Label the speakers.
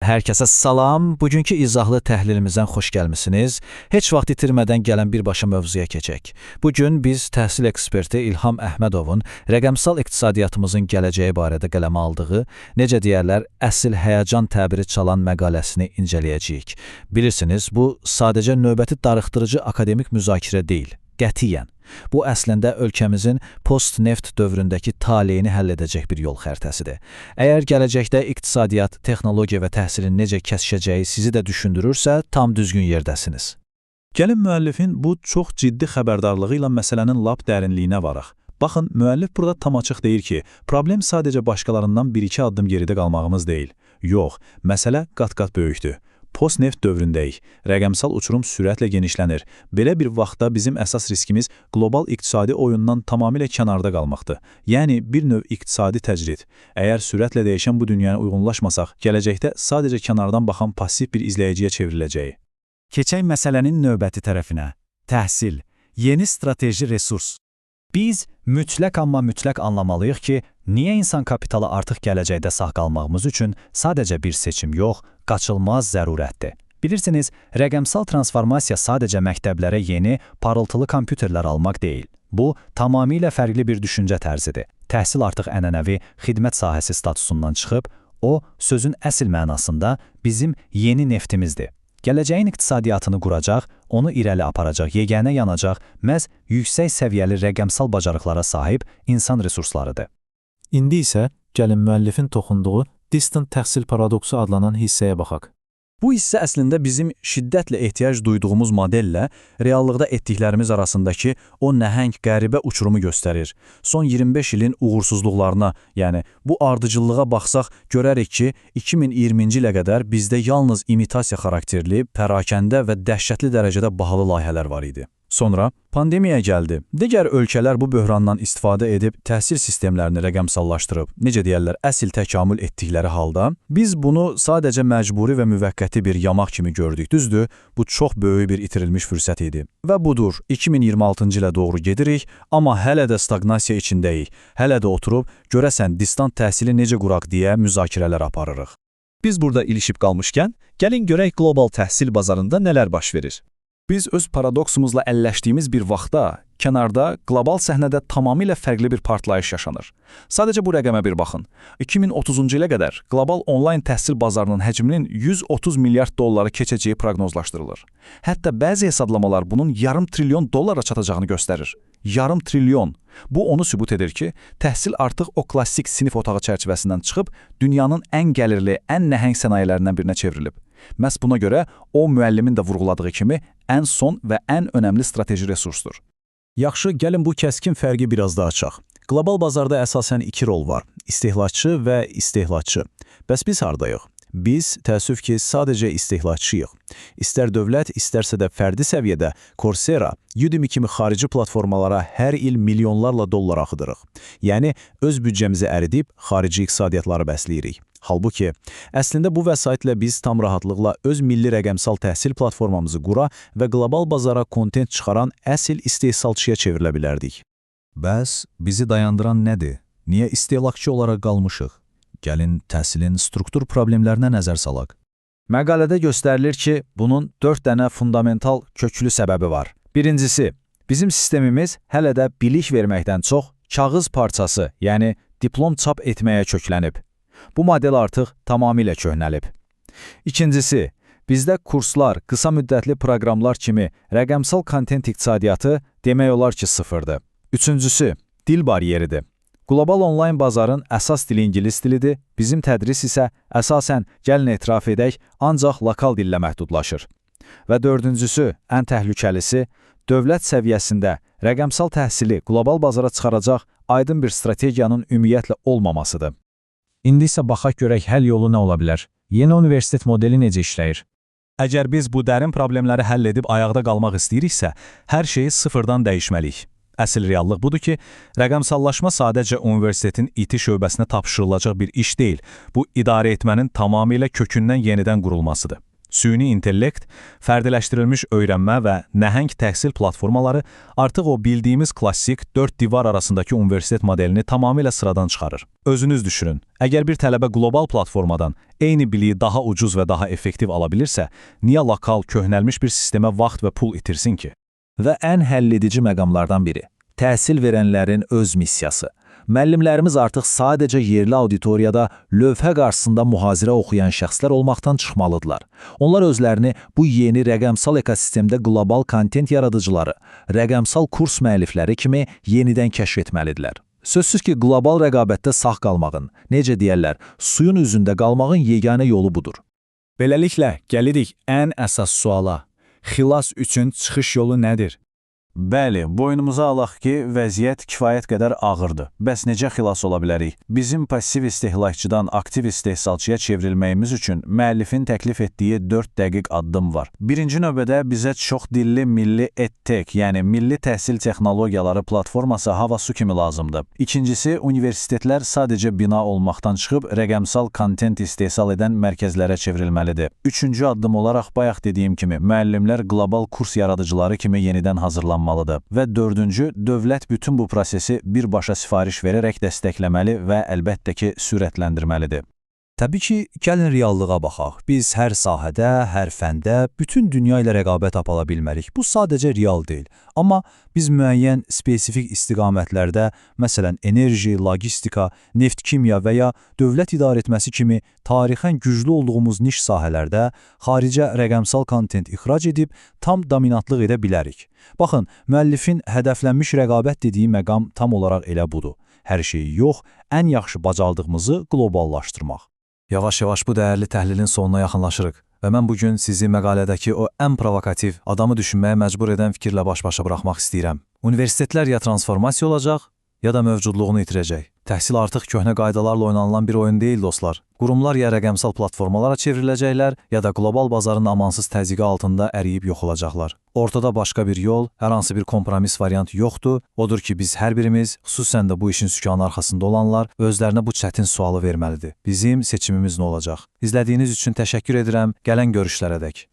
Speaker 1: Hər kəsə salam. Bugünkü izahlı təhlilimizdən xoş gəlmisiniz. Heç vaxt itirmədən gələn birbaşa mövzuya keçək. Bugün biz təhsil eksperti İlham Əhmədovun rəqəmsal iqtisadiyyatımızın gələcəyi barədə qələmə aldığı, necə deyərlər, əsl həyəcan təbiri çalan məqaləsini incələyəcəyik. Bilirsiniz, bu sadəcə növbəti darıxdırıcı akademik müzakirə deyil, qətiyyən. Bu əslində ölkəmizin post-neft dövründəki taleyini həll edəcək bir yol xəritəsidir. Əgər gələcəkdə iqtisadiyyat, texnologiya və təhsilin necə kəsişəcəyi sizi də düşündürürsə, tam düzgün yerdəsiniz.
Speaker 2: Gəlin müəllifin bu çox ciddi xəbərdarlığı ilə məsələnin lap dərinliyinə varaq. Baxın, müəllif burada tam açıq deyir ki, problem sadəcə başqalarından bir-iki addım geridə qalmağımız deyil. Yox, məsələ qat-qat böyükdür. Post-neft dövründəyik. Rəqəmsal uçurum sürətlə genişlənir. Belə bir vaxtda bizim əsas riskimiz qlobal iqtisadi oyundan tamamilə kənarda qalmaqdır. Yəni, bir növ iqtisadi təcrid. Əgər sürətlə dəyişən bu dünyaya uyğunlaşmasaq, gələcəkdə sadəcə kənardan baxan passiv bir izləyiciyə çevriləcəyi.
Speaker 3: Keçək məsələnin növbəti tərəfinə. Təhsil, yeni strateji resurs. Biz mütləq anlamalıyıq ki, niyə insan kapitalı artıq gələcəkdə sağ qalmağımız üçün sadəcə bir seçim yox, qaçılmaz zərurətdir. Bilirsiniz, rəqəmsal transformasiya sadəcə məktəblərə yeni, parıltılı kompüterlər almaq deyil. Bu, tamamilə fərqli bir düşüncə tərzidir. Təhsil artıq ənənəvi xidmət sahəsi statusundan çıxıb, o, sözün əsl mənasında bizim yeni neftimizdir. Gələcəyin iqtisadiyyatını quracaq, onu irəli aparacaq, yeganə yanacaq, məhz yüksək səviyyəli rəqəmsal bacarıqlara sahib insan resurslarıdır.
Speaker 2: İndi isə gəlin müəllifin toxunduğu distant təhsil paradoksu adlanan hissəyə baxaq. Bu hissə əslində bizim şiddətlə ehtiyac duyduğumuz modellə reallıqda etdiklərimiz arasındakı o nəhəng qəribə uçurumu göstərir. Son 25 ilin uğursuzluqlarına, yəni bu ardıcıllığa baxsaq, görərik ki, 2020-ci ilə qədər bizdə yalnız imitasiya xarakterli, pərakəndə və dəhşətli dərəcədə bahalı layihələr var idi. Sonra pandemiya gəldi. Digər ölkələr bu böhrandan istifadə edib təhsil sistemlərini rəqəmsallaşdırıb, necə deyərlər, əsl təkamül etdikləri halda, biz bunu sadəcə məcburi və müvəqqəti bir yamaq kimi gördük. Düzdür, bu çox böyük bir itirilmiş fürsət idi. Və budur, 2026-cı ilə doğru gedirik, amma hələ də stagnasiya içindəyik. Hələ də oturub, görəsən distant təhsili necə quraq deyə müzakirələr aparırıq.
Speaker 4: Biz burada ilişib qalmışkən, gəlin görək qlobal təhsil bazarında nələr baş verir.
Speaker 2: Biz öz paradoksumuzla əlləşdiyimiz bir vaxtda, kənarda, qlobal səhnədə tamamilə fərqli bir partlayış yaşanır. Sadəcə bu rəqəmə bir baxın. 2030-cu ilə qədər qlobal onlayn təhsil bazarının həcminin 130 milyard dolları keçəcəyi proqnozlaşdırılır. Hətta bəzi hesablamalar bunun yarım trilyon dollara çatacağını göstərir. Yarım trilyon. Bu onu sübut edir ki, təhsil artıq o klassik sinif otağı çərçivəsindən çıxıb, dünyanın ən gəlirli, ən nəhəng sənayələrindən birinə çevrilib. Məhz buna görə o müəllimin də vurğuladığı kimi ən son və ən önəmli strateji resursdur.
Speaker 5: Yaxşı, gəlin bu kəskin fərqi biraz da açaq. Qlobal bazarda əsasən iki rol var, istehlakçı və istehlakçı. Bəs biz hardayıq? Biz, təəssüf ki, sadəcə istehlakçıyıq. İstər dövlət, istərsə də fərdi səviyyədə Coursera, Udemy kimi xarici platformalara hər il milyonlarla dollar axıdırıq. Yəni, öz büdcəmizi əridib, xarici iqtisadiyyatları bəsləyirik. Halbuki, əslində bu vəsaitlə biz tam rahatlıqla öz milli rəqəmsal təhsil platformamızı qura və qlobal bazara kontent çıxaran əsl istehsalçıya çevrilə bilərdik.
Speaker 6: Bəs bizi dayandıran nədir? Niyə istehlakçı olaraq qalmışıq? Gəlin təhsilin struktur problemlərinə nəzər salaq.
Speaker 1: Məqalədə göstərilir ki, bunun 4 dənə fundamental köklü səbəbi var. Birincisi, bizim sistemimiz hələ də bilik verməkdən çox kağız parçası, yəni diplom çap etməyə köklənib. Bu model artıq tamamilə köhnəlib. İkincisi, bizdə kurslar, qısa müddətli proqramlar kimi rəqəmsal kontent iqtisadiyyatı demək olar ki, sıfırdır. Üçüncüsü, dil bariyeridir. Qlobal onlayn bazarın əsas dili ingilis dilidir, bizim tədris isə əsasən, gəlin etiraf edək, ancaq lokal dillə məhdudlaşır. Və dördüncüsü, ən təhlükəlisi, dövlət səviyyəsində rəqəmsal təhsili qlobal bazara çıxaracaq aydın bir strategiyanın ümumiyyətlə olmamasıdır.
Speaker 5: İndi isə baxaq görək həll yolu nə ola bilər? Yeni universitet modeli necə işləyir?
Speaker 2: Əgər biz bu dərin problemləri həll edib ayaqda qalmaq istəyiriksə, hər şeyi sıfırdan dəyişməliyik. Əsl reallıq budur ki, rəqəmsallaşma sadəcə universitetin IT şöbəsinə tapşırılacaq bir iş deyil, bu idarə etmənin tamamilə kökündən yenidən qurulmasıdır. Süni intellekt, fərdiləşdirilmiş öyrənmə və nəhəng təhsil platformaları artıq o bildiyimiz klassik 4 divar arasındakı universitet modelini tamamilə sıradan çıxarır. Özünüz düşünün, əgər bir tələbə qlobal platformadan eyni biliyi daha ucuz və daha effektiv ala bilirsə, niyə lokal, köhnəlmiş bir sistemə vaxt və pul itirsin ki?
Speaker 1: Və ən həlledici məqamlardan biri, təhsil verənlərin öz missiyası. Müəllimlərimiz artıq sadəcə yerli auditoriyada lövhə qarşısında mühazirə oxuyan şəxslər olmaqdan çıxmalıdırlar. Onlar özlərini bu yeni rəqəmsal ekosistemdə qlobal kontent yaradıcıları, rəqəmsal kurs müəllifləri kimi yenidən kəşf etməlidirlər. Sözsüz ki, qlobal rəqabətdə sağ qalmağın, necə deyərlər, suyun üzündə qalmağın yeganə yolu budur.
Speaker 3: Beləliklə, gəlirik ən əsas suala. Xilas üçün çıxış yolu nədir?
Speaker 1: Bəli, boynumuza alaq ki, vəziyyət kifayət qədər ağırdır. Bəs necə xilas ola bilərik? Bizim passiv istehlakçıdan aktiv istehsalçıya çevrilməyimiz üçün müəllifin təklif etdiyi 4 dəqiq addım var. Birinci növbədə bizə çox dilli milli EdTech, yəni milli təhsil texnologiyaları platforması hava su kimi lazımdır. İkincisi, universitetlər sadəcə bina olmaqdan çıxıb rəqəmsal kontent istehsal edən mərkəzlərə çevrilməlidir. Üçüncü addım olaraq bayaq dediyim kimi, müəllimlər qlobal kurs yaradıcıları kimi yenidən hazırlanmalıdır. Və dördüncü, dövlət bütün bu prosesi birbaşa sifariş verərək dəstəkləməli və əlbəttə ki, sürətləndirməlidir.
Speaker 6: Təbii ki, gəlin reallığa baxaq. Biz hər sahədə, hər fəndə bütün dünya ilə rəqabət apara bilmərik. Bu sadəcə real deyil. Amma biz müəyyən spesifik istiqamətlərdə, məsələn, enerji, logistika, neft-kimya və ya dövlət idarəetməsi kimi tarixən güclü olduğumuz niş sahələrdə xaricə rəqəmsal kontent ixrac edib tam dominantlıq edə bilərik. Baxın, müəllifin hədəflənmiş rəqabət dediyi məqam tam olaraq elə budur. Hər şeyi yox, ən yaxşı bacardığımızı qloballaşdırmaq. Yavaş-yavaş bu dəyərli təhlilin sonuna yaxınlaşırıq və mən bugün sizi məqalədəki o ən provokativ, adamı düşünməyə məcbur edən fikirlə baş-başa buraxmaq istəyirəm. Universitetlər ya transformasiya olacaq, ya da mövcudluğunu itirəcək. Təhsil artıq köhnə qaydalarla oynanılan bir oyun deyil, dostlar. Qurumlar ya rəqəmsal platformalara çevriləcəklər, ya da qlobal bazarın amansız təzyiqi altında əriyib yox olacaqlar. Ortada başqa bir yol, hər hansı bir kompromis variant yoxdur. Odur ki, biz hər birimiz, xüsusən də bu işin sükanı arxasında olanlar, özlərinə bu çətin sualı verməlidir. Bizim seçimimiz nə olacaq? İzlədiyiniz üçün təşəkkür edirəm. Gələn görüşlərədək.